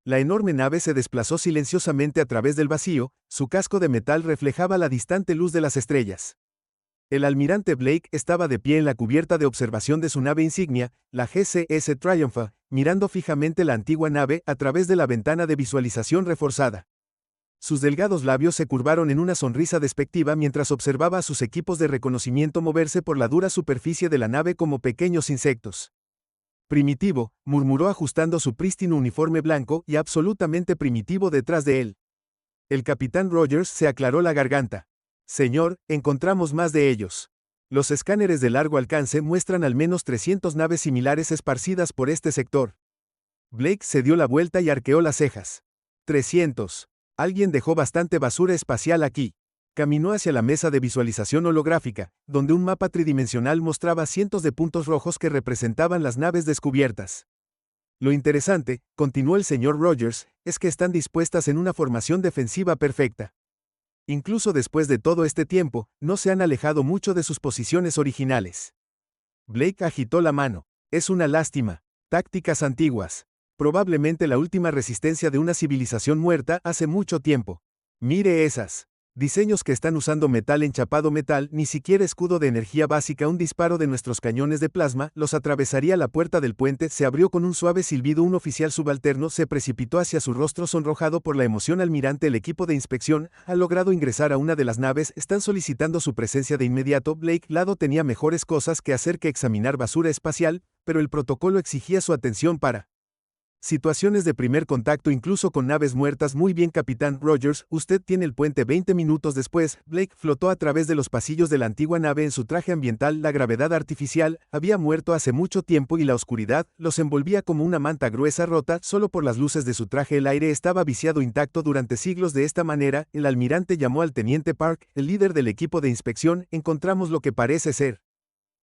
La enorme nave se desplazó silenciosamente a través del vacío, su casco de metal reflejaba la distante luz de las estrellas. El almirante Blake estaba de pie en la cubierta de observación de su nave insignia, la GCS Triumph, mirando fijamente la antigua nave a través de la ventana de visualización reforzada. Sus delgados labios se curvaron en una sonrisa despectiva mientras observaba a sus equipos de reconocimiento moverse por la dura superficie de la nave como pequeños insectos. Primitivo, murmuró ajustando su prístino uniforme blanco y absolutamente primitivo detrás de él. El capitán Rogers se aclaró la garganta. Señor, encontramos más de ellos. Los escáneres de largo alcance muestran al menos 300 naves similares esparcidas por este sector. Blake se dio la vuelta y arqueó las cejas. 300. Alguien dejó bastante basura espacial aquí. Caminó hacia la mesa de visualización holográfica, donde un mapa tridimensional mostraba cientos de puntos rojos que representaban las naves descubiertas. Lo interesante, continuó el señor Rogers, es que están dispuestas en una formación defensiva perfecta. Incluso después de todo este tiempo, no se han alejado mucho de sus posiciones originales. Blake agitó la mano. Es una lástima. Tácticas antiguas. Probablemente la última resistencia de una civilización muerta hace mucho tiempo. Mire esas. Diseños que están usando metal enchapado metal, ni siquiera escudo de energía básica. Un disparo de nuestros cañones de plasma los atravesaría. La puerta del puente se abrió con un suave silbido. Un oficial subalterno se precipitó hacia su rostro sonrojado por la emoción. Almirante, el equipo de inspección ha logrado ingresar a una de las naves. Están solicitando su presencia de inmediato. Blake Lado tenía mejores cosas que hacer que examinar basura espacial, pero el protocolo exigía su atención para situaciones de primer contacto, incluso con naves muertas. Muy bien, capitán Rogers, usted tiene el puente. 20 minutos después, Blake flotó a través de los pasillos de la antigua nave en su traje ambiental. La gravedad artificial había muerto hace mucho tiempo y la oscuridad los envolvía como una manta gruesa rota solo por las luces de su traje. El aire estaba viciado intacto durante siglos. De esta manera, el almirante llamó al teniente Park, el líder del equipo de inspección. Encontramos lo que parece ser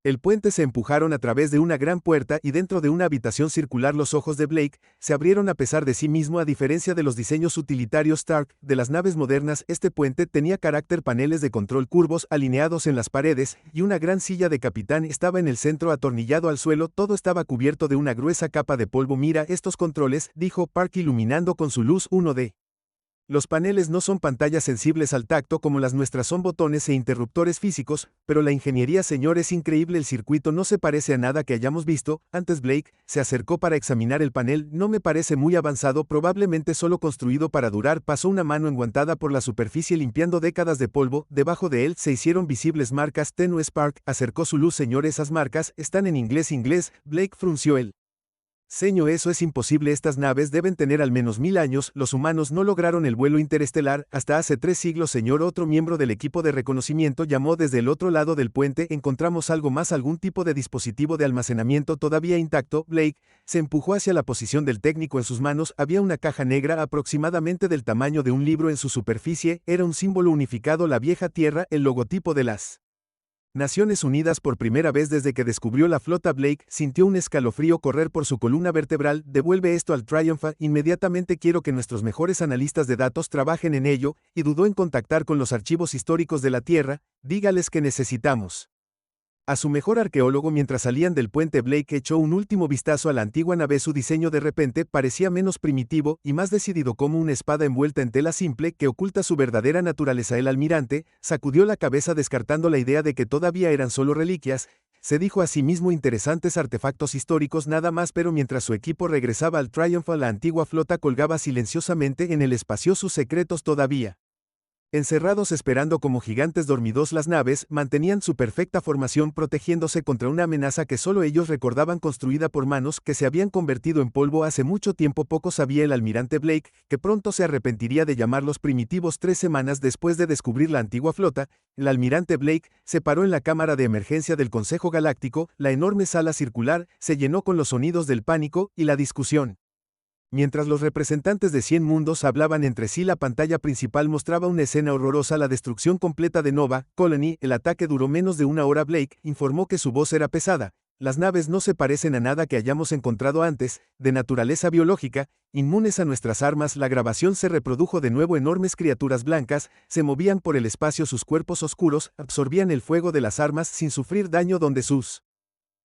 el puente. Se empujaron a través de una gran puerta y dentro de una habitación circular los ojos de Blake se abrieron a pesar de sí mismo. A diferencia de los diseños utilitarios Stark de las naves modernas, este puente tenía paneles de control curvos alineados en las paredes y una gran silla de capitán estaba en el centro atornillado al suelo. Todo estaba cubierto de una gruesa capa de polvo. Mira estos controles, dijo Park iluminando con su luz uno de los paneles. No son pantallas sensibles al tacto como las nuestras, son botones e interruptores físicos, pero la ingeniería, señor, es increíble. El circuito no se parece a nada que hayamos visto antes. Blake se acercó para examinar el panel. No me parece muy avanzado, probablemente solo construido para durar. Pasó una mano enguantada por la superficie limpiando décadas de polvo. Debajo de él se hicieron visibles marcas tenues. Park acercó su luz. Señor, esas marcas están en inglés. Blake frunció el ceño. Eso es imposible. Estas naves deben tener al menos 1000 años. Los humanos no lograron el vuelo interestelar hasta hace 3 siglos, señor. Otro miembro del equipo de reconocimiento llamó desde el otro lado del puente. Encontramos algo más, algún tipo de dispositivo de almacenamiento todavía intacto. Blake se empujó hacia la posición del técnico. En sus manos había una caja negra aproximadamente del tamaño de un libro. En su superficie era un símbolo unificado, la vieja Tierra, el logotipo de las Naciones Unidas. Por primera vez desde que descubrió la flota, Blake sintió un escalofrío correr por su columna vertebral. Devuelve esto al Triumph inmediatamente. Quiero que nuestros mejores analistas de datos trabajen en ello, y dudó en contactar con los archivos históricos de la Tierra. Dígales que necesitamos a su mejor arqueólogo. Mientras salían del puente, Blake echó un último vistazo a la antigua nave. Su diseño de repente parecía menos primitivo y más decidido, como una espada envuelta en tela simple que oculta su verdadera naturaleza. El almirante sacudió la cabeza descartando la idea de que todavía eran solo reliquias. Se dijo a sí mismo, interesantes artefactos históricos nada más. Pero mientras su equipo regresaba al Triumph, la antigua flota colgaba silenciosamente en el espacio. Sus secretos todavía encerrados, esperando como gigantes dormidos. Las naves mantenían su perfecta formación, protegiéndose contra una amenaza que solo ellos recordaban, construida por manos que se habían convertido en polvo hace mucho tiempo. Poco sabía el almirante Blake que pronto se arrepentiría de llamarlos primitivos. 3 semanas después de descubrir la antigua flota, el almirante Blake se paró en la cámara de emergencia del Consejo Galáctico. La enorme sala circular se llenó con los sonidos del pánico y la discusión. Mientras los representantes de 100 mundos hablaban entre sí, la pantalla principal mostraba una escena horrorosa: la destrucción completa de Nova Colony. El ataque duró menos de 1 hora. Blake informó que su voz era pesada. Las naves no se parecen a nada que hayamos encontrado antes, de naturaleza biológica, inmunes a nuestras armas. La grabación se reprodujo de nuevo. Enormes criaturas blancas se movían por el espacio. Sus cuerpos oscuros absorbían el fuego de las armas sin sufrir daño. Donde sus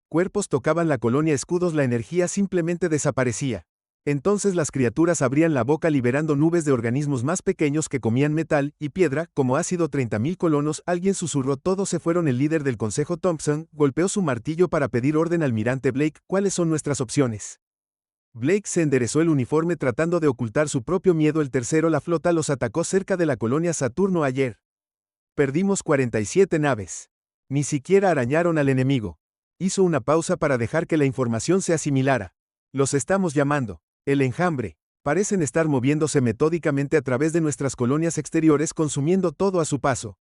cuerpos tocaban la colonia escudos, la energía simplemente desaparecía. Entonces las criaturas abrían la boca liberando nubes de organismos más pequeños que comían metal y piedra, como ácido. 30.000 colonos, alguien susurró. Todos se fueron. El líder del consejo, Thompson, golpeó su martillo para pedir orden. Almirante Blake, ¿cuáles son nuestras opciones? Blake se enderezó el uniforme tratando de ocultar su propio miedo. El tercero, la flota los atacó cerca de la colonia Saturno ayer. Perdimos 47 naves. Ni siquiera arañaron al enemigo. Hizo una pausa para dejar que la información se asimilara. Los estamos llamando. El enjambre. Parecen estar moviéndose metódicamente a través de nuestras colonias exteriores, consumiendo todo a su paso.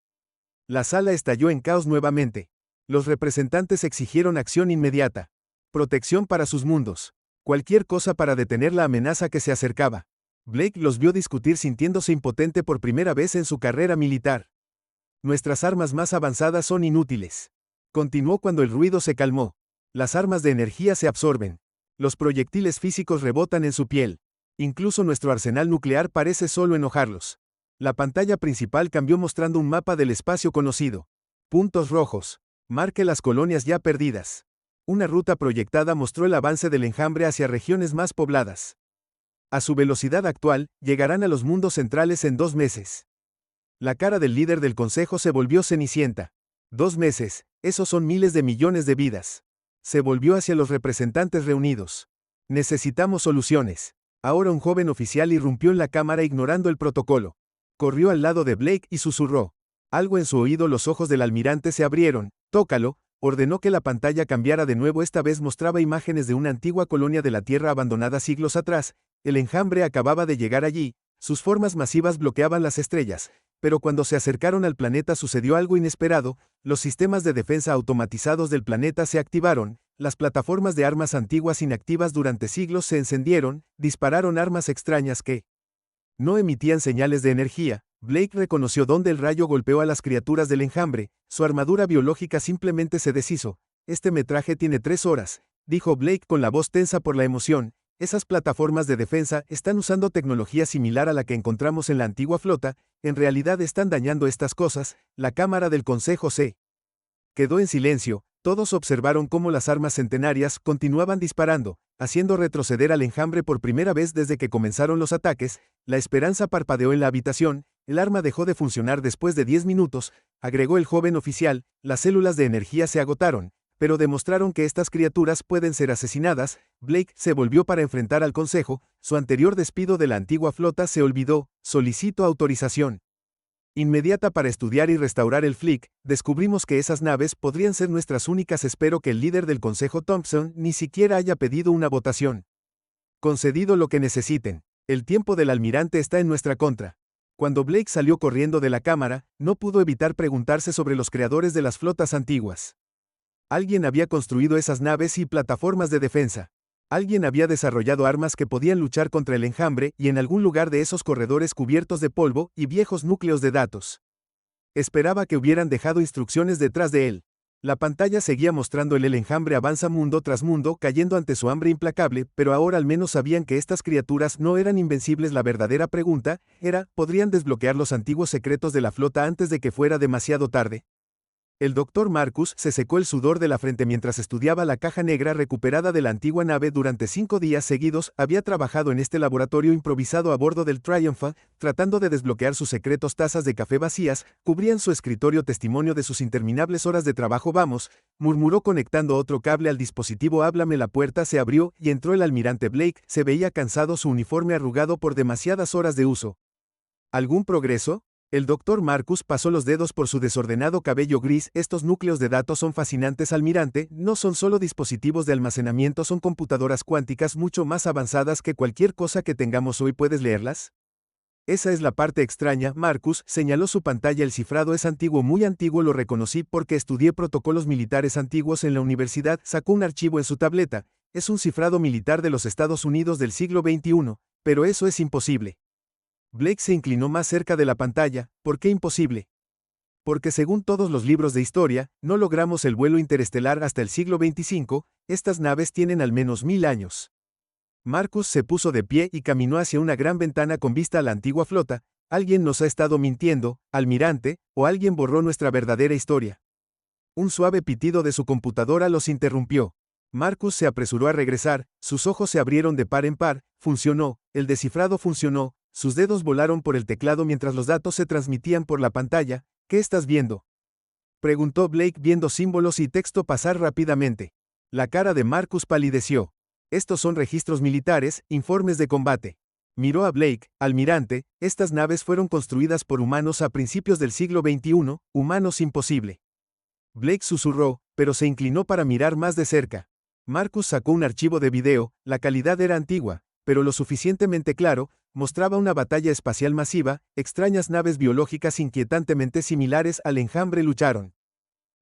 La sala estalló en caos nuevamente. Los representantes exigieron acción inmediata. Protección para sus mundos. Cualquier cosa para detener la amenaza que se acercaba. Blake los vio discutir sintiéndose impotente por primera vez en su carrera militar. Nuestras armas más avanzadas son inútiles. Continuó cuando el ruido se calmó. Las armas de energía se absorben. Los proyectiles físicos rebotan en su piel. Incluso nuestro arsenal nuclear parece solo enojarlos. La pantalla principal cambió mostrando un mapa del espacio conocido. Puntos rojos. Marque las colonias ya perdidas. Una ruta proyectada mostró el avance del enjambre hacia regiones más pobladas. A su velocidad actual, llegarán a los mundos centrales en 2 meses. La cara del líder del consejo se volvió cenicienta. 2 meses, esos son miles de millones de vidas. Se volvió hacia los representantes reunidos. Necesitamos soluciones. Ahora un joven oficial irrumpió en la cámara ignorando el protocolo. Corrió al lado de Blake y susurró. Algo en su oído. Los ojos del almirante se abrieron. Tócalo. Ordenó que la pantalla cambiara de nuevo. Esta vez mostraba imágenes de una antigua colonia de la Tierra abandonada siglos atrás. El enjambre acababa de llegar allí. Sus formas masivas bloqueaban las estrellas. Pero cuando se acercaron al planeta sucedió algo inesperado. Los sistemas de defensa automatizados del planeta se activaron, las plataformas de armas antiguas inactivas durante siglos se encendieron, dispararon armas extrañas que no emitían señales de energía. Blake reconoció dónde el rayo golpeó a las criaturas del enjambre. Su armadura biológica simplemente se deshizo. Este metraje tiene 3 horas, dijo Blake con la voz tensa por la emoción. Esas plataformas de defensa están usando tecnología similar a la que encontramos en la antigua flota. En realidad están dañando estas cosas. La cámara del consejo se quedó en silencio. Todos observaron cómo las armas centenarias continuaban disparando, haciendo retroceder al enjambre por primera vez desde que comenzaron los ataques. La esperanza parpadeó en la habitación. El arma dejó de funcionar después de 10 minutos, agregó el joven oficial. Las células de energía se agotaron, pero demostraron que estas criaturas pueden ser asesinadas. Blake se volvió para enfrentar al consejo. Su anterior despido de la antigua flota se olvidó. Solicito autorización inmediata para estudiar y restaurar el Flick. Descubrimos que esas naves podrían ser nuestras únicas. Espero que el líder del consejo, Thompson, ni siquiera haya pedido una votación. Concedido lo que necesiten. El tiempo del almirante está en nuestra contra. Cuando Blake salió corriendo de la cámara, no pudo evitar preguntarse sobre los creadores de las flotas antiguas. Alguien había construido esas naves y plataformas de defensa. Alguien había desarrollado armas que podían luchar contra el enjambre y en algún lugar de esos corredores cubiertos de polvo y viejos núcleos de datos. Esperaba que hubieran dejado instrucciones detrás de él. La pantalla seguía mostrando el enjambre avanza mundo tras mundo cayendo ante su hambre implacable, pero ahora al menos sabían que estas criaturas no eran invencibles. La verdadera pregunta era, ¿podrían desbloquear los antiguos secretos de la flota antes de que fuera demasiado tarde? El Dr. Marcus se secó el sudor de la frente mientras estudiaba la caja negra recuperada de la antigua nave. Durante 5 días seguidos había trabajado en este laboratorio improvisado a bordo del Triumph, tratando de desbloquear sus secretos. Tazas de café vacías cubrían su escritorio, testimonio de sus interminables horas de trabajo. Vamos, murmuró conectando otro cable al dispositivo. Háblame. La puerta se abrió y entró el almirante Blake. Se veía cansado, su uniforme arrugado por demasiadas horas de uso. ¿Algún progreso? El Dr. Marcus pasó los dedos por su desordenado cabello gris. Estos núcleos de datos son fascinantes, almirante. No son solo dispositivos de almacenamiento, son computadoras cuánticas mucho más avanzadas que cualquier cosa que tengamos hoy. ¿Puedes leerlas? Esa es la parte extraña. Marcus señaló su pantalla. El cifrado es antiguo, muy antiguo. Lo reconocí porque estudié protocolos militares antiguos en la universidad. Sacó un archivo en su tableta. Es un cifrado militar de los Estados Unidos del siglo XXI, pero eso es imposible. Blake se inclinó más cerca de la pantalla. ¿Por qué imposible? Porque según todos los libros de historia, no logramos el vuelo interestelar hasta el siglo XXV, estas naves tienen al menos 1000 años. Marcus se puso de pie y caminó hacia una gran ventana con vista a la antigua flota. Alguien nos ha estado mintiendo, almirante, o alguien borró nuestra verdadera historia. Un suave pitido de su computadora los interrumpió. Marcus se apresuró a regresar, sus ojos se abrieron de par en par, funcionó, el descifrado funcionó, sus dedos volaron por el teclado mientras los datos se transmitían por la pantalla. ¿Qué estás viendo?, preguntó Blake viendo símbolos y texto pasar rápidamente. La cara de Marcus palideció. Estos son registros militares, informes de combate. Miró a Blake, almirante, estas naves fueron construidas por humanos a principios del siglo XXI, humanos imposible. Blake susurró, pero se inclinó para mirar más de cerca. Marcus sacó un archivo de video, la calidad era antigua, pero lo suficientemente claro, mostraba una batalla espacial masiva, extrañas naves biológicas inquietantemente similares al Enjambre lucharon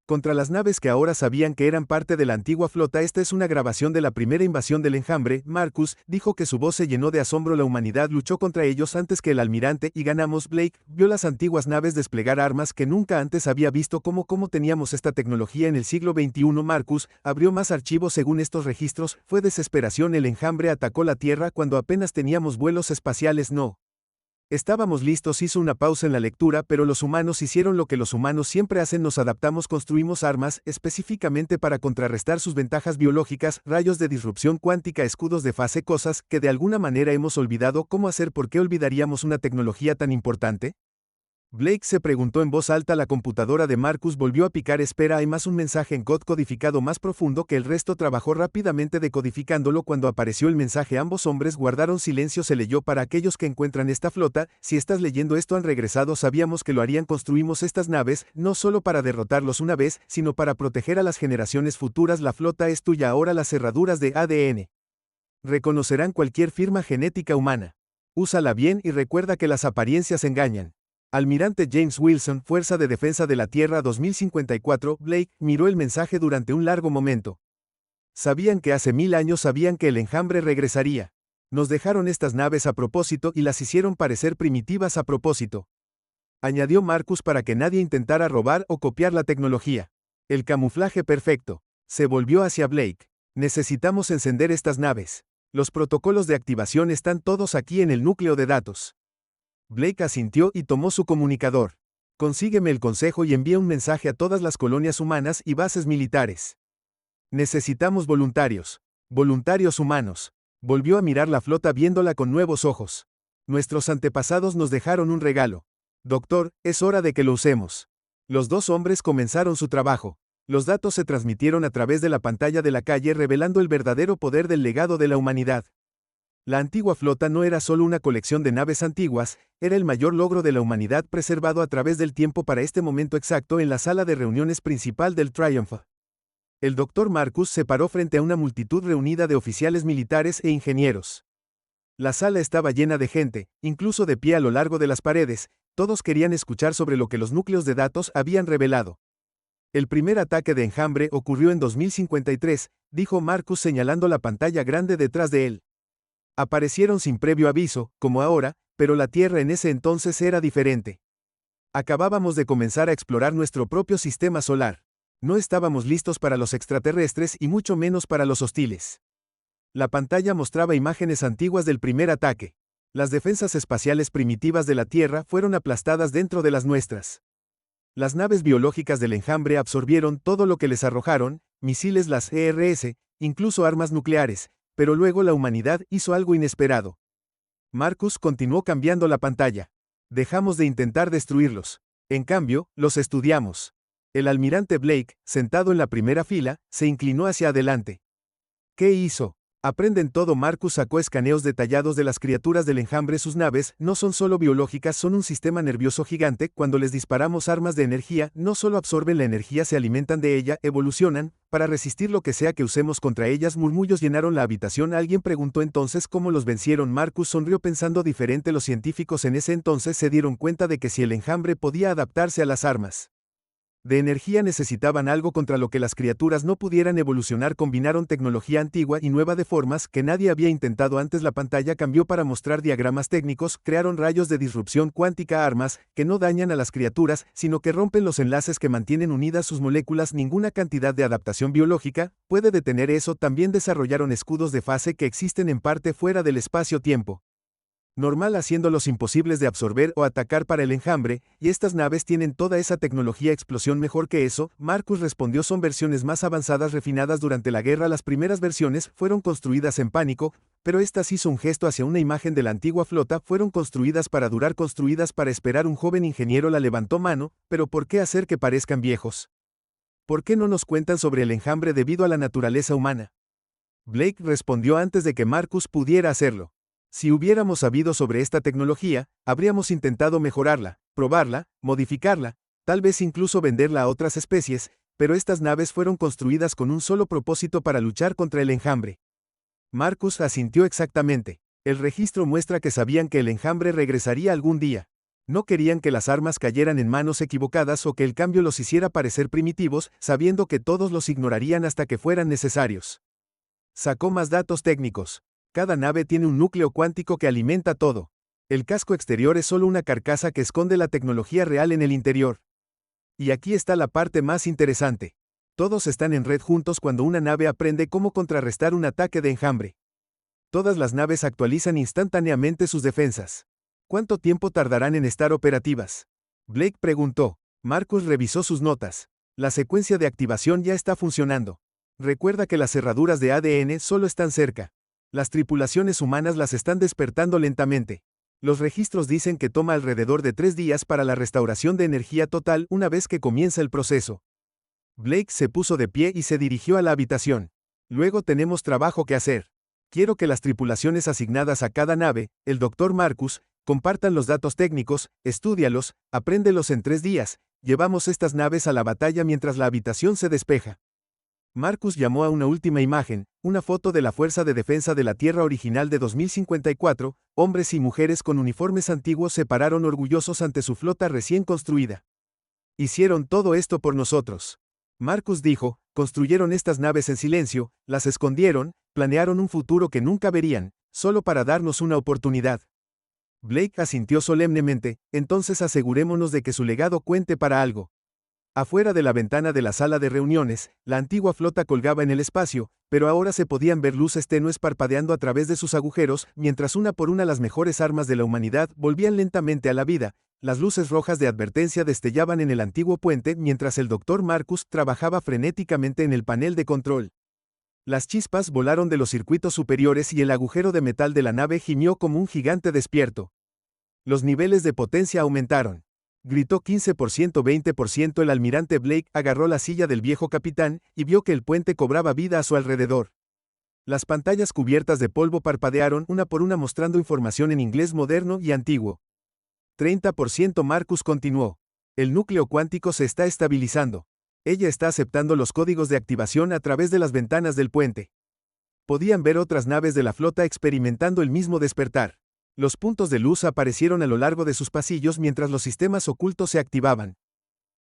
contra las naves que ahora sabían que eran parte de la antigua flota. Esta es una grabación de la primera invasión del Enjambre. Marcus dijo que su voz se llenó de asombro. La humanidad luchó contra ellos antes que el almirante y ganamos. Blake vio las antiguas naves desplegar armas que nunca antes había visto. ¿Cómo teníamos esta tecnología en el siglo XXI? Marcus abrió más archivos. Según estos registros, fue desesperación. El Enjambre atacó la Tierra cuando apenas teníamos vuelos espaciales. No estábamos listos. Hizo una pausa en la lectura, pero los humanos hicieron lo que los humanos siempre hacen: nos adaptamos, construimos armas, específicamente para contrarrestar sus ventajas biológicas, rayos de disrupción cuántica, escudos de fase, cosas que de alguna manera hemos olvidado cómo hacer. ¿Por qué olvidaríamos una tecnología tan importante?, Blake se preguntó en voz alta. La computadora de Marcus volvió a picar. Espera, hay más, un mensaje en código codificado más profundo que el resto. Trabajó rápidamente decodificándolo. Cuando apareció el mensaje, ambos hombres guardaron silencio. Se leyó: para aquellos que encuentran esta flota, si estás leyendo esto, han regresado. Sabíamos que lo harían. Construimos estas naves, no solo para derrotarlos una vez, sino para proteger a las generaciones futuras. La flota es tuya ahora. Las cerraduras de ADN reconocerán cualquier firma genética humana. Úsala bien y recuerda que las apariencias engañan. Almirante James Wilson, Fuerza de Defensa de la Tierra 2054. Blake miró el mensaje durante un largo momento. Sabían que hace 1000 años sabían que el Enjambre regresaría. Nos dejaron estas naves a propósito y las hicieron parecer primitivas a propósito, añadió Marcus, para que nadie intentara robar o copiar la tecnología. El camuflaje perfecto. Se volvió hacia Blake. Necesitamos encender estas naves. Los protocolos de activación están todos aquí en el núcleo de datos. Blake asintió y tomó su comunicador. Consígueme el consejo y envía un mensaje a todas las colonias humanas y bases militares. Necesitamos voluntarios. Voluntarios humanos. Volvió a mirar la flota viéndola con nuevos ojos. Nuestros antepasados nos dejaron un regalo. Doctor, es hora de que lo usemos. Los dos hombres comenzaron su trabajo. Los datos se transmitieron a través de la pantalla de la calle, revelando el verdadero poder del legado de la humanidad. La antigua flota no era solo una colección de naves antiguas, era el mayor logro de la humanidad preservado a través del tiempo para este momento exacto. En la sala de reuniones principal del Triumph, el Dr. Marcus se paró frente a una multitud reunida de oficiales militares e ingenieros. La sala estaba llena de gente, incluso de pie a lo largo de las paredes. Todos querían escuchar sobre lo que los núcleos de datos habían revelado. El primer ataque de Enjambre ocurrió en 2053, dijo Marcus señalando la pantalla grande detrás de él. Aparecieron sin previo aviso, como ahora, pero la Tierra en ese entonces era diferente. Acabábamos de comenzar a explorar nuestro propio sistema solar. No estábamos listos para los extraterrestres y mucho menos para los hostiles. La pantalla mostraba imágenes antiguas del primer ataque. Las defensas espaciales primitivas de la Tierra fueron aplastadas dentro de las nuestras. Las naves biológicas del Enjambre absorbieron todo lo que les arrojaron, misiles, las ERS, incluso armas nucleares. Pero luego la humanidad hizo algo inesperado. Marcus continuó cambiando la pantalla. Dejamos de intentar destruirlos. En cambio, los estudiamos. El almirante Blake, sentado en la primera fila, se inclinó hacia adelante. ¿Qué hizo? Aprenden todo. Marcus sacó escaneos detallados de las criaturas del Enjambre. Sus naves no son solo biológicas, son un sistema nervioso gigante. Cuando les disparamos armas de energía, no solo absorben la energía, se alimentan de ella, evolucionan para resistir lo que sea que usemos contra ellas. Murmullos llenaron la habitación. Alguien preguntó entonces cómo los vencieron. Marcus sonrió pensando diferente. Los científicos en ese entonces se dieron cuenta de que si el Enjambre podía adaptarse a las armas de energía, necesitaban algo contra lo que las criaturas no pudieran evolucionar. Combinaron tecnología antigua y nueva de formas que nadie había intentado antes. La pantalla cambió para mostrar diagramas técnicos. Crearon rayos de disrupción cuántica, armas que no dañan a las criaturas, sino que rompen los enlaces que mantienen unidas sus moléculas. Ninguna cantidad de adaptación biológica puede detener eso. También desarrollaron escudos de fase que existen en parte fuera del espacio-tiempo. Normal, haciéndolos imposibles de absorber o atacar para el enjambre, y estas naves tienen toda esa tecnología explosión mejor que eso. Marcus respondió, son versiones más avanzadas refinadas durante la guerra. Las primeras versiones fueron construidas en pánico, pero estas, hizo un gesto hacia una imagen de la antigua flota, fueron construidas para durar, construidas para esperar. Un joven ingeniero la levantó mano, pero ¿por qué hacer que parezcan viejos? ¿Por qué no nos cuentan sobre el enjambre debido a la naturaleza humana? Blake respondió antes de que Marcus pudiera hacerlo. Si hubiéramos sabido sobre esta tecnología, habríamos intentado mejorarla, probarla, modificarla, tal vez incluso venderla a otras especies, pero estas naves fueron construidas con un solo propósito: para luchar contra el enjambre. Marcus asintió exactamente. El registro muestra que sabían que el enjambre regresaría algún día. No querían que las armas cayeran en manos equivocadas o que el cambio los hiciera parecer primitivos, sabiendo que todos los ignorarían hasta que fueran necesarios. Sacó más datos técnicos. Cada nave tiene un núcleo cuántico que alimenta todo. El casco exterior es solo una carcasa que esconde la tecnología real en el interior. Y aquí está la parte más interesante. Todos están en red juntos cuando una nave aprende cómo contrarrestar un ataque de enjambre. Todas las naves actualizan instantáneamente sus defensas. ¿Cuánto tiempo tardarán en estar operativas? Blake preguntó. Marcus revisó sus notas. La secuencia de activación ya está funcionando. Recuerda que las cerraduras de ADN solo están cerca. Las tripulaciones humanas las están despertando lentamente. Los registros dicen que toma alrededor de 3 días para la restauración de energía total una vez que comienza el proceso. Blake se puso de pie y se dirigió a la habitación. Luego tenemos trabajo que hacer. Quiero que las tripulaciones asignadas a cada nave, el Dr. Marcus, compartan los datos técnicos, estúdialos, apréndelos en 3 días. Llevamos estas naves a la batalla mientras la habitación se despeja. Marcus llamó a una última imagen, una foto de la Fuerza de Defensa de la Tierra original de 2054, hombres y mujeres con uniformes antiguos se pararon orgullosos ante su flota recién construida. Hicieron todo esto por nosotros. Marcus dijo, construyeron estas naves en silencio, las escondieron, planearon un futuro que nunca verían, solo para darnos una oportunidad. Blake asintió solemnemente, entonces asegurémonos de que su legado cuente para algo. Afuera de la ventana de la sala de reuniones, la antigua flota colgaba en el espacio, pero ahora se podían ver luces tenues parpadeando a través de sus agujeros, mientras una por una las mejores armas de la humanidad volvían lentamente a la vida. Las luces rojas de advertencia destellaban en el antiguo puente mientras el Dr. Marcus trabajaba frenéticamente en el panel de control. Las chispas volaron de los circuitos superiores y el agujero de metal de la nave gimió como un gigante despierto. Los niveles de potencia aumentaron. Gritó 15%, 20%. El almirante Blake agarró la silla del viejo capitán y vio que el puente cobraba vida a su alrededor. Las pantallas cubiertas de polvo parpadearon una por una mostrando información en inglés moderno y antiguo. 30%. Marcus continuó. El núcleo cuántico se está estabilizando. Ella está aceptando los códigos de activación a través de las ventanas del puente. Podían ver otras naves de la flota experimentando el mismo despertar. Los puntos de luz aparecieron a lo largo de sus pasillos mientras los sistemas ocultos se activaban.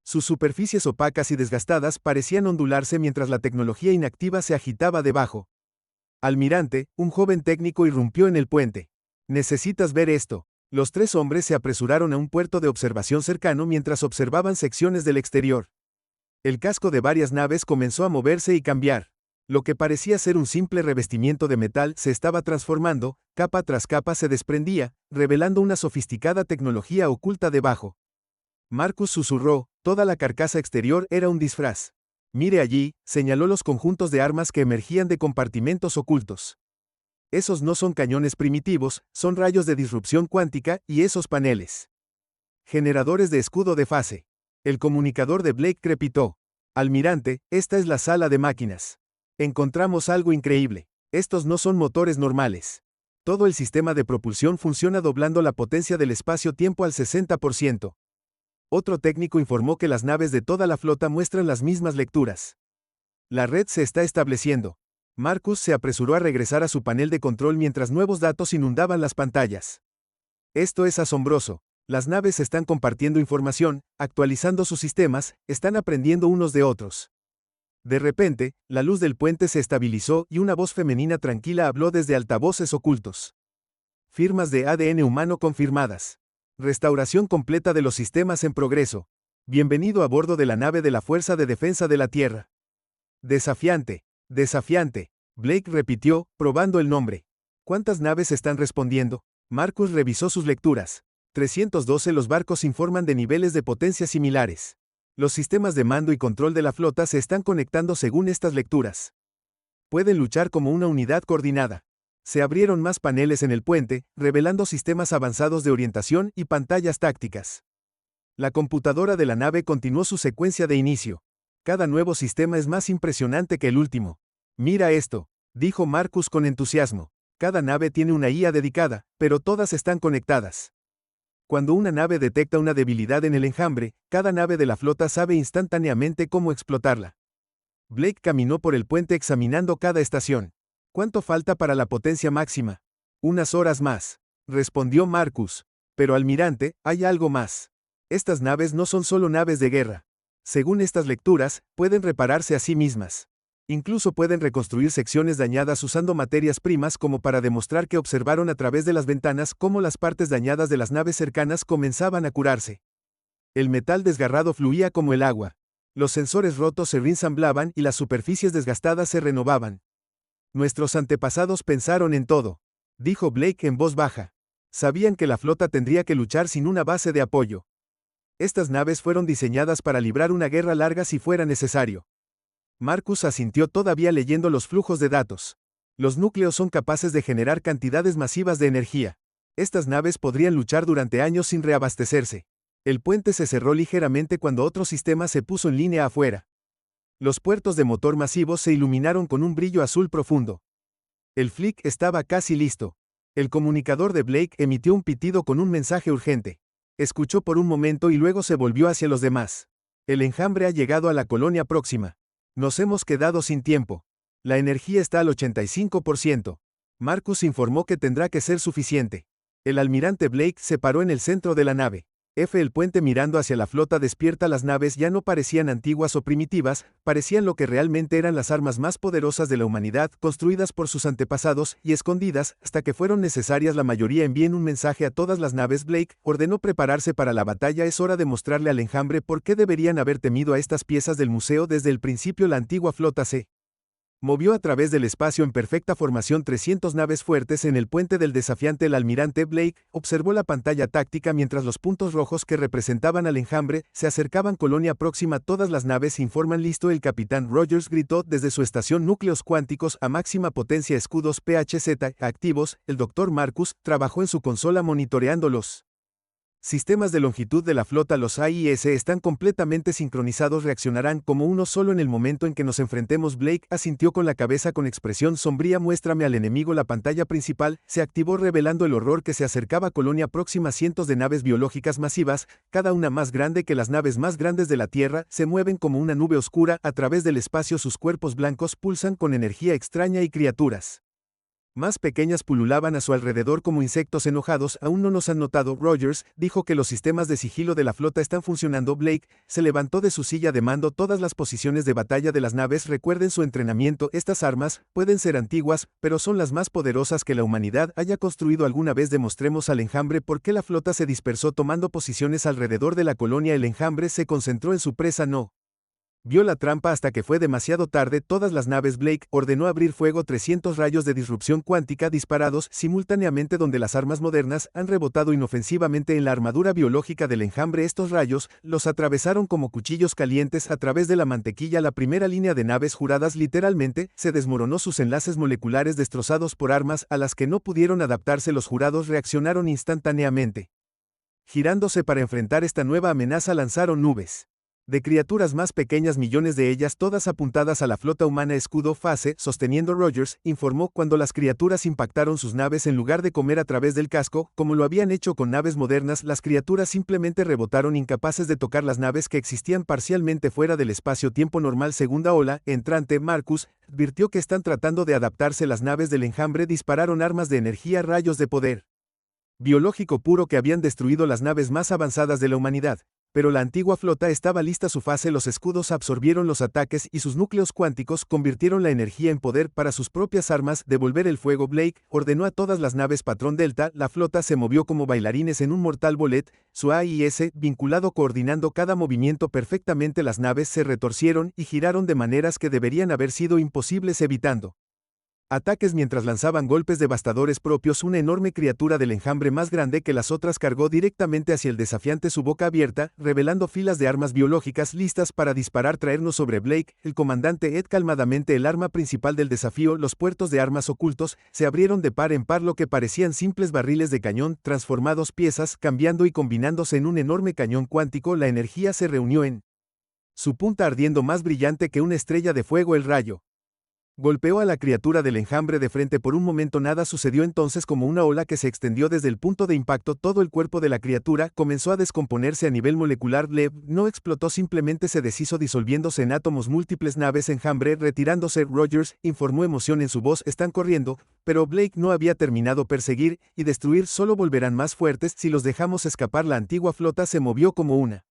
Sus superficies opacas y desgastadas parecían ondularse mientras la tecnología inactiva se agitaba debajo. Almirante, un joven técnico irrumpió en el puente. Necesitas ver esto. Los 3 hombres se apresuraron a un puerto de observación cercano mientras observaban secciones del exterior. El casco de varias naves comenzó a moverse y cambiar. Lo que parecía ser un simple revestimiento de metal se estaba transformando, capa tras capa se desprendía, revelando una sofisticada tecnología oculta debajo. Marcus susurró, toda la carcasa exterior era un disfraz. Mire allí, señaló los conjuntos de armas que emergían de compartimentos ocultos. Esos no son cañones primitivos, son rayos de disrupción cuántica, y esos paneles. Generadores de escudo de fase. El comunicador de Blake crepitó. Almirante, esta es la sala de máquinas. Encontramos algo increíble. Estos no son motores normales. Todo el sistema de propulsión funciona doblando la potencia del espacio-tiempo al 60%. Otro técnico informó que las naves de toda la flota muestran las mismas lecturas. La red se está estableciendo. Marcus se apresuró a regresar a su panel de control mientras nuevos datos inundaban las pantallas. Esto es asombroso. Las naves están compartiendo información, actualizando sus sistemas, están aprendiendo unos de otros. De repente, la luz del puente se estabilizó y una voz femenina tranquila habló desde altavoces ocultos. Firmas de ADN humano confirmadas. Restauración completa de los sistemas en progreso. Bienvenido a bordo de la nave de la Fuerza de Defensa de la Tierra. Desafiante, desafiante. Blake repitió, probando el nombre. ¿Cuántas naves están respondiendo? Marcus revisó sus lecturas. 312 Los barcos informan de niveles de potencia similares. Los sistemas de mando y control de la flota se están conectando según estas lecturas. Pueden luchar como una unidad coordinada. Se abrieron más paneles en el puente, revelando sistemas avanzados de orientación y pantallas tácticas. La computadora de la nave continuó su secuencia de inicio. Cada nuevo sistema es más impresionante que el último. Mira esto, dijo Marcus con entusiasmo. Cada nave tiene una IA dedicada, pero todas están conectadas. Cuando una nave detecta una debilidad en el enjambre, cada nave de la flota sabe instantáneamente cómo explotarla. Blake caminó por el puente examinando cada estación. ¿Cuánto falta para la potencia máxima? Unas horas más, respondió Marcus. Pero almirante, hay algo más. Estas naves no son solo naves de guerra. Según estas lecturas, pueden repararse a sí mismas. Incluso pueden reconstruir secciones dañadas usando materias primas como para demostrar que observaron a través de las ventanas cómo las partes dañadas de las naves cercanas comenzaban a curarse. El metal desgarrado fluía como el agua. Los sensores rotos se reensamblaban y las superficies desgastadas se renovaban. Nuestros antepasados pensaron en todo, dijo Blake en voz baja. Sabían que la flota tendría que luchar sin una base de apoyo. Estas naves fueron diseñadas para librar una guerra larga si fuera necesario. Marcus asintió todavía leyendo los flujos de datos. Los núcleos son capaces de generar cantidades masivas de energía. Estas naves podrían luchar durante años sin reabastecerse. El puente se cerró ligeramente cuando otro sistema se puso en línea afuera. Los puertos de motor masivos se iluminaron con un brillo azul profundo. El Flick estaba casi listo. El comunicador de Blake emitió un pitido con un mensaje urgente. Escuchó por un momento y luego se volvió hacia los demás. El enjambre ha llegado a la colonia próxima. Nos hemos quedado sin tiempo. La energía está al 85%. Marcus informó que tendrá que ser suficiente. El almirante Blake se paró en el centro de la nave. El puente mirando hacia la flota despierta. Las naves ya no parecían antiguas o primitivas, parecían lo que realmente eran las armas más poderosas de la humanidad, construidas por sus antepasados y escondidas, hasta que fueron necesarias. La mayoría envíen un mensaje a todas las naves. Blake ordenó prepararse para la batalla. Es hora de mostrarle al enjambre por qué deberían haber temido a estas piezas del museo desde el principio. La antigua flota se movió a través del espacio en perfecta formación. 300 naves fuertes en el puente del desafiante. El almirante Blake observó la pantalla táctica mientras los puntos rojos que representaban al enjambre se acercaban. Colonia próxima. Todas las naves informan. Listo. El capitán Rogers gritó desde su estación. Núcleos cuánticos a máxima potencia. Escudos PHZ activos. El Dr. Marcus trabajó en su consola monitoreando los sistemas de longitud de la flota. Los AIS están completamente sincronizados. Reaccionarán como uno solo en el momento en que nos enfrentemos. Blake asintió con la cabeza con expresión sombría. Muéstrame al enemigo. La pantalla principal se activó revelando el horror que se acercaba. Colonia próxima. Cientos de naves biológicas masivas, cada una más grande que las naves más grandes de la Tierra, se mueven como una nube oscura a través del espacio. Sus cuerpos blancos pulsan con energía extraña y criaturas más pequeñas pululaban a su alrededor como insectos enojados. Aún no nos han notado. Rogers dijo que los sistemas de sigilo de la flota están funcionando. Blake se levantó de su silla de mando. Todas las posiciones de batalla de las naves recuerden su entrenamiento. Estas armas pueden ser antiguas, pero son las más poderosas que la humanidad haya construido alguna vez. Demostremos al enjambre por qué la flota se dispersó tomando posiciones alrededor de la colonia. El enjambre se concentró en su presa. No vio la trampa hasta que fue demasiado tarde. Todas las naves. Blake ordenó abrir fuego. 300 rayos de disrupción cuántica disparados simultáneamente donde las armas modernas han rebotado inofensivamente en la armadura biológica del enjambre. Estos rayos los atravesaron como cuchillos calientes a través de la mantequilla. La primera línea de naves juradas literalmente se desmoronó. Sus enlaces moleculares destrozados por armas a las que no pudieron adaptarse. Los jurados reaccionaron instantáneamente. Girándose para enfrentar esta nueva amenaza, lanzaron nubes de criaturas más pequeñas, millones de ellas, todas apuntadas a la flota humana. Escudo fase, sosteniendo. Rogers informó cuando las criaturas impactaron sus naves en lugar de comer a través del casco, como lo habían hecho con naves modernas. Las criaturas simplemente rebotaron, incapaces de tocar las naves que existían parcialmente fuera del espacio-tiempo normal. Segunda ola entrante. Marcus advirtió que están tratando de adaptarse. Las naves del enjambre dispararon armas de energía, rayos de poder biológico puro que habían destruido las naves más avanzadas de la humanidad. Pero la antigua flota estaba lista. Su fase. Los escudos absorbieron los ataques y sus núcleos cuánticos convirtieron la energía en poder para sus propias armas. Devolver el fuego. Blake ordenó a todas las naves. Patrón Delta. La flota se movió como bailarines en un mortal ballet, su AIS vinculado coordinando cada movimiento perfectamente. Las naves se retorcieron y giraron de maneras que deberían haber sido imposibles, evitando Ataques mientras lanzaban golpes devastadores propios. Una enorme criatura del enjambre más grande que las otras cargó directamente hacia el desafiante, su boca abierta, revelando filas de armas biológicas listas para disparar. Traernos sobre Blake. El comandante Ed calmadamente. El arma principal del desafío. Los puertos de armas ocultos se abrieron de par en par. Lo que parecían simples barriles de cañón, transformados piezas, cambiando y combinándose en un enorme cañón cuántico. La energía se reunió en su punta, ardiendo más brillante que una estrella de fuego. El rayo golpeó a la criatura del enjambre de frente. Por un momento nada sucedió, entonces como una ola que se extendió desde el punto de impacto, todo el cuerpo de la criatura comenzó a descomponerse a nivel molecular. Lev no explotó, simplemente se deshizo disolviéndose en átomos. Múltiples naves enjambre retirándose. Rogers informó, emoción en su voz. Están corriendo, pero Blake no había terminado. Perseguir y destruir solo volverán más fuertes si los dejamos escapar. La antigua flota se movió como una,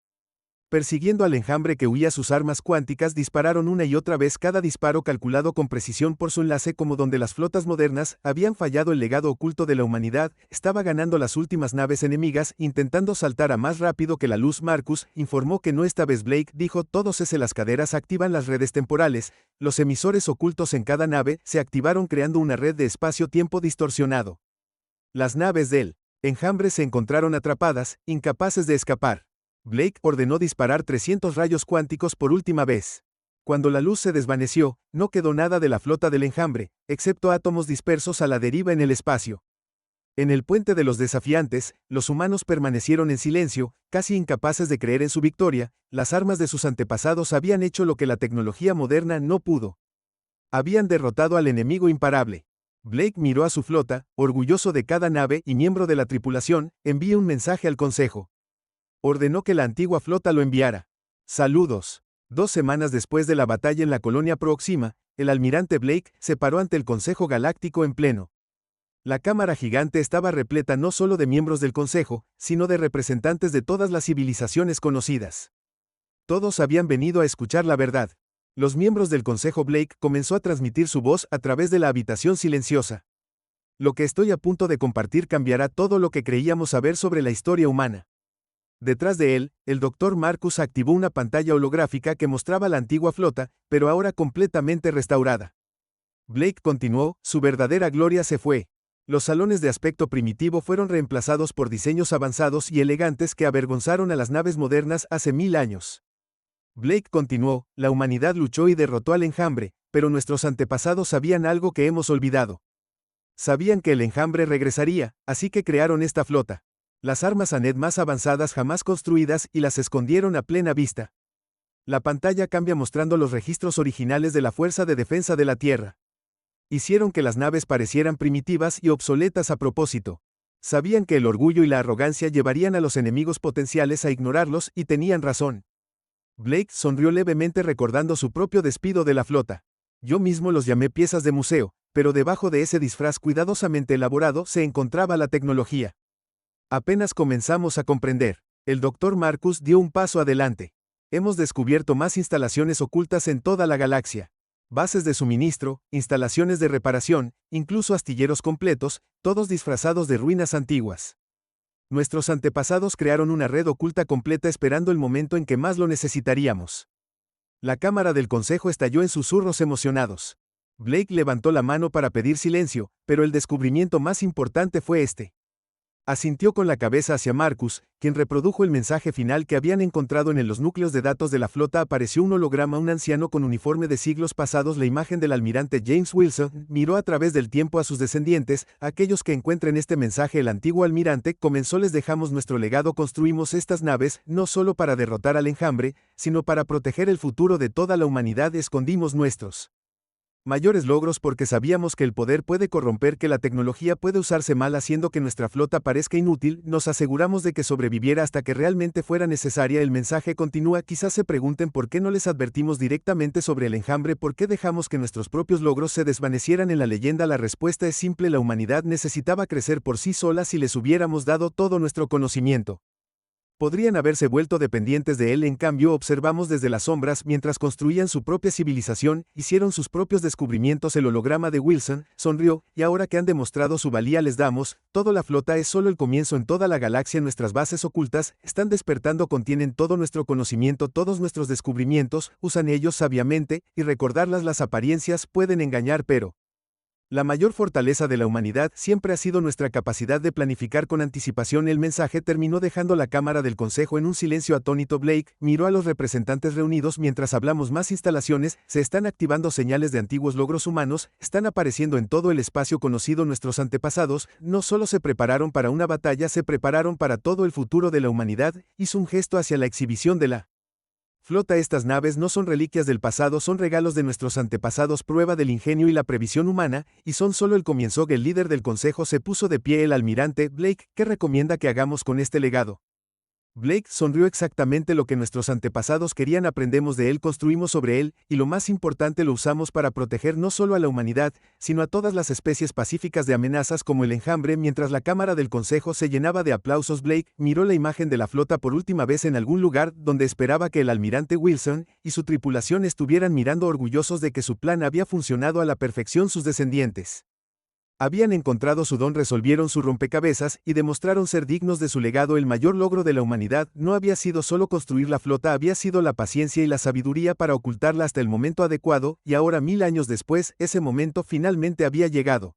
persiguiendo al enjambre que huía. Sus armas cuánticas dispararon una y otra vez, cada disparo calculado con precisión por su enlace. Como donde las flotas modernas habían fallado, el legado oculto de la humanidad estaba ganando. Las últimas naves enemigas intentando saltar a más rápido que la luz. Marcus informó que no esta vez. Blake dijo, todos las caderas activan las redes temporales. Los emisores ocultos en cada nave se activaron, creando una red de espacio-tiempo distorsionado. Las naves del enjambre se encontraron atrapadas, incapaces de escapar. Blake ordenó disparar 300 rayos cuánticos por última vez. Cuando la luz se desvaneció, no quedó nada de la flota del enjambre, excepto átomos dispersos a la deriva en el espacio. En el puente de los desafiantes, los humanos permanecieron en silencio, casi incapaces de creer en su victoria. Las armas de sus antepasados habían hecho lo que la tecnología moderna no pudo. Habían derrotado al enemigo imparable. Blake miró a su flota, orgulloso de cada nave y miembro de la tripulación. Envíe un mensaje al Consejo. Ordenó que la antigua flota lo enviara. Saludos. 2 semanas después de la batalla en la colonia Proxima, el almirante Blake se paró ante el Consejo Galáctico en pleno. La cámara gigante estaba repleta no solo de miembros del Consejo, sino de representantes de todas las civilizaciones conocidas. Todos habían venido a escuchar la verdad. Los miembros del Consejo. Blake comenzó a transmitir su voz a través de la habitación silenciosa. Lo que estoy a punto de compartir cambiará todo lo que creíamos saber sobre la historia humana. Detrás de él, el Dr. Marcus activó una pantalla holográfica que mostraba la antigua flota, pero ahora completamente restaurada. Blake continuó, su verdadera gloria se fue. Los salones de aspecto primitivo fueron reemplazados por diseños avanzados y elegantes que avergonzaron a las naves modernas hace 1000 años. Blake continuó, la humanidad luchó y derrotó al enjambre, pero nuestros antepasados sabían algo que hemos olvidado. Sabían que el enjambre regresaría, así que crearon esta flota. Las armas ANED más avanzadas jamás construidas y las escondieron a plena vista. La pantalla cambia mostrando los registros originales de la Fuerza de Defensa de la Tierra. Hicieron que las naves parecieran primitivas y obsoletas a propósito. Sabían que el orgullo y la arrogancia llevarían a los enemigos potenciales a ignorarlos y tenían razón. Blake sonrió levemente recordando su propio despido de la flota. Yo mismo los llamé piezas de museo, pero debajo de ese disfraz cuidadosamente elaborado se encontraba la tecnología. Apenas comenzamos a comprender. El Dr. Marcus dio un paso adelante. Hemos descubierto más instalaciones ocultas en toda la galaxia. Bases de suministro, instalaciones de reparación, incluso astilleros completos, todos disfrazados de ruinas antiguas. Nuestros antepasados crearon una red oculta completa esperando el momento en que más lo necesitaríamos. La cámara del Consejo estalló en susurros emocionados. Blake levantó la mano para pedir silencio, pero el descubrimiento más importante fue este. Asintió con la cabeza hacia Marcus, quien reprodujo el mensaje final que habían encontrado en los núcleos de datos de la flota. Apareció un holograma, un anciano con uniforme de siglos pasados, la imagen del almirante James Wilson. Miró a través del tiempo a sus descendientes, aquellos que encuentren este mensaje. El antiguo almirante comenzó: les dejamos nuestro legado, construimos estas naves, no solo para derrotar al enjambre, sino para proteger el futuro de toda la humanidad. Escondimos nuestros mayores logros porque sabíamos que el poder puede corromper, que la tecnología puede usarse mal haciendo que nuestra flota parezca inútil. Nos aseguramos de que sobreviviera hasta que realmente fuera necesaria. El mensaje continúa. Quizás se pregunten por qué no les advertimos directamente sobre el enjambre, por qué dejamos que nuestros propios logros se desvanecieran en la leyenda. La respuesta es simple: la humanidad necesitaba crecer por sí sola. Si les hubiéramos dado todo nuestro conocimiento, podrían haberse vuelto dependientes de él. En cambio, observamos desde las sombras mientras construían su propia civilización, hicieron sus propios descubrimientos. El holograma de Wilson sonrió, y ahora que han demostrado su valía les damos todo. La flota es solo el comienzo en toda la galaxia. Nuestras bases ocultas están despertando, contienen todo nuestro conocimiento, todos nuestros descubrimientos. Usan ellos sabiamente, y recordarlas. Las apariencias pueden engañar, pero La mayor fortaleza de la humanidad siempre ha sido nuestra capacidad de planificar con anticipación. El mensaje terminó dejando la cámara del consejo en un silencio atónito. Blake miró a los representantes reunidos. Mientras hablamos, más instalaciones, se están activando señales de antiguos logros humanos, están apareciendo en todo el espacio conocido. Nuestros antepasados no solo se prepararon para una batalla, se prepararon para todo el futuro de la humanidad. Hizo un gesto hacia la exhibición de la flota. Estas naves no son reliquias del pasado, son regalos de nuestros antepasados, prueba del ingenio y la previsión humana, y son solo el comienzo. El líder del consejo se puso de pie. El almirante Blake, ¿qué recomienda que hagamos con este legado? Blake sonrió. Exactamente lo que nuestros antepasados querían. Aprendemos de él, construimos sobre él, y lo más importante, lo usamos para proteger no solo a la humanidad, sino a todas las especies pacíficas de amenazas como el enjambre. Mientras la cámara del consejo se llenaba de aplausos, Blake miró la imagen de la flota por última vez en algún lugar donde esperaba que el almirante Wilson y su tripulación estuvieran mirando orgullosos de que su plan había funcionado a la perfección. Sus descendientes habían encontrado su don, resolvieron su rompecabezas y demostraron ser dignos de su legado. El mayor logro de la humanidad no había sido solo construir la flota, había sido la paciencia y la sabiduría para ocultarla hasta el momento adecuado, y ahora, 1000 años después, ese momento finalmente había llegado.